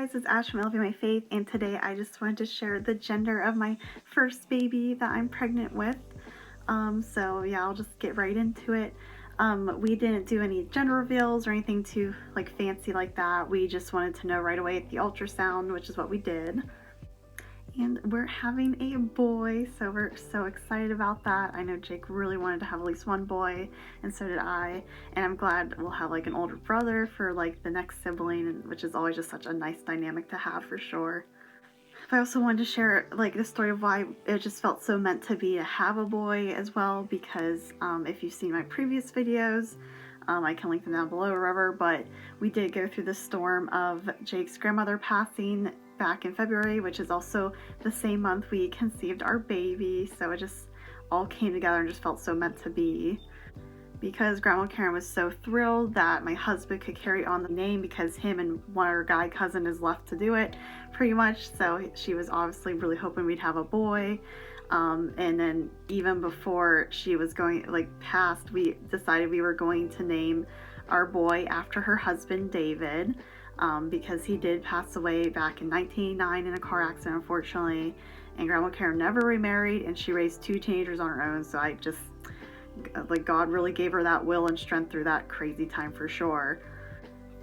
guys, it's Ash from Elevate My Faith, and today I just wanted to share the gender of my first baby that I'm pregnant with. So yeah, I'll just get right into it. We didn't do any gender reveals or anything too fancy like that. We just wanted to know right away at the ultrasound, which is what we did. And we're having a boy, so we're so excited about that. I know Jake really wanted to have at least one boy, and so did I. And I'm glad we'll have an older brother for the next sibling, which is always just such a nice dynamic to have for sure. I also wanted to share the story of why it just felt so meant to be to have a boy as well, because if you've seen my previous videos, I can link them down below or wherever, but we did go through the storm of Jake's grandmother passing back in February, which is also the same month we conceived our baby, so it just all came together and just felt so meant to be. Because Grandma Karen was so thrilled that my husband could carry on the name, because him and one of her guy cousin is left to do it pretty much, so she was obviously really hoping we'd have a boy. And then even before she was going past, we decided we were going to name our boy after her husband David, because he did pass away back in 1989 in a car accident, unfortunately, and Grandma Karen never remarried, and she raised two teenagers on her own, so I just God really gave her that will and strength through that crazy time for sure.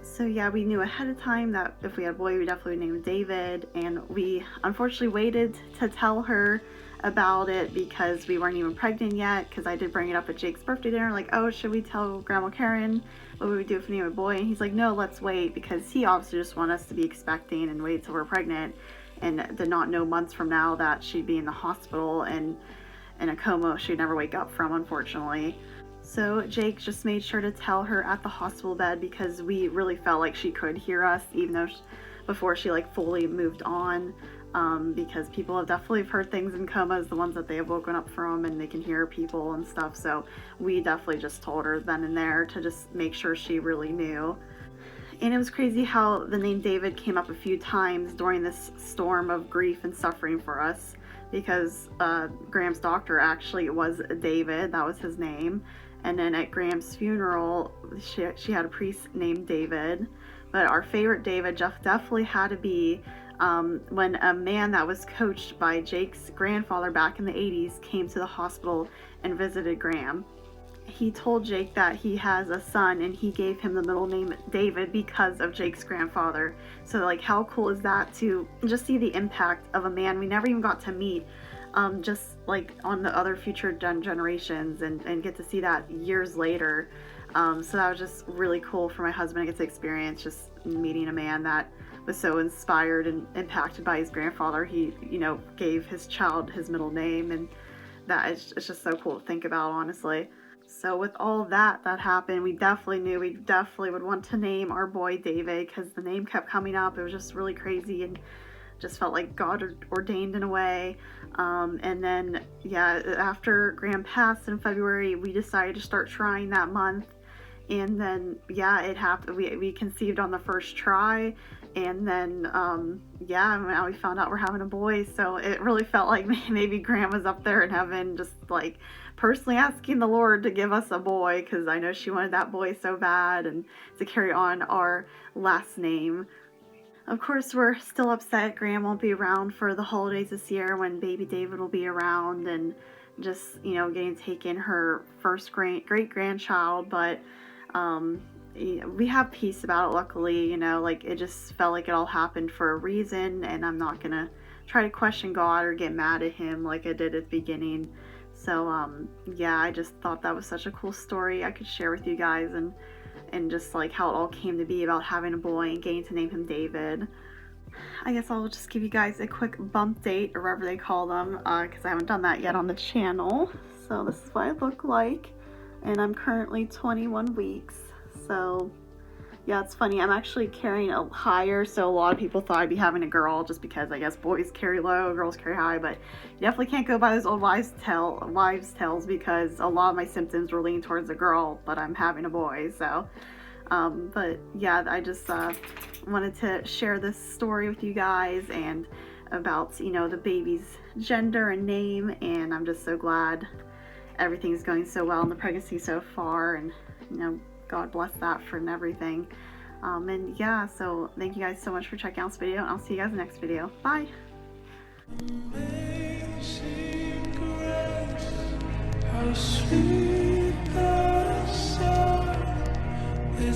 So yeah, we knew ahead of time that if we had a boy, we definitely would name him David, and we unfortunately waited to tell her about it because we weren't even pregnant yet, because I did bring it up at Jake's birthday dinner, oh, should we tell Grandma Karen what we would do if we named a boy? And he's like, no, let's wait, because he obviously just wanted us to be expecting and wait till we're pregnant, and did not know months from now that she'd be in the hospital and in a coma she'd never wake up from, unfortunately. So Jake just made sure to tell her at the hospital bed, because we really felt like she could hear us, even though before she fully moved on, because people have definitely heard things in comas, the ones that they have woken up from, and they can hear people and stuff. So we definitely just told her then and there to just make sure she really knew. And it was crazy how the name David came up a few times during this storm of grief and suffering for us, because Graham's doctor actually was David, that was his name. And then at Graham's funeral, she had a priest named David. But our favorite David definitely had to be when a man that was coached by Jake's grandfather back in the 80s came to the hospital and visited Graham. He told Jake that he has a son, and he gave him the middle name David because of Jake's grandfather. So how cool is that to just see the impact of a man we never even got to meet, just on the other future generations, and get to see that years later. So that was just really cool for my husband to get to experience, just meeting a man that was so inspired and impacted by his grandfather. He gave his child his middle name, and it's just so cool to think about, honestly. So with all that happened, we definitely knew we definitely would want to name our boy David, because the name kept coming up. It was just really crazy and just felt like God ordained in a way. And then yeah, after Graham passed in February, we decided to start trying that month. And then yeah, it happened. We conceived on the first try, and then yeah, now we found out we're having a boy. So it really felt like maybe Graham was up there in heaven, just personally asking the Lord to give us a boy, because I know she wanted that boy so bad, and to carry on our last name. Of course, we're still upset Graham won't be around for the holidays this year, when baby David will be around, and just getting taken her first great grandchild. But we have peace about it, luckily. It just felt like it all happened for a reason, and I'm not gonna try to question God or get mad at him like I did at the beginning. So yeah, I just thought that was such a cool story I could share with you guys, and just how it all came to be about having a boy and getting to name him David. I guess I'll just give you guys a quick bump date, or whatever they call them, because I haven't done that yet on the channel. So this is what I look like, and I'm currently 21 weeks. So yeah, it's funny, I'm actually carrying a higher, so a lot of people thought I'd be having a girl, just because I guess boys carry low, girls carry high, but you definitely can't go by those old wives' tales, because a lot of my symptoms were leaning towards a girl, but I'm having a boy. So but yeah, I just wanted to share this story with you guys, and about the baby's gender and name, and I'm just so glad everything's going so well in the pregnancy so far, and God bless that for everything. And yeah, so thank you guys so much for checking out this video, and I'll see you guys in the next video. Bye! Amazing grace, how sweet the sound, it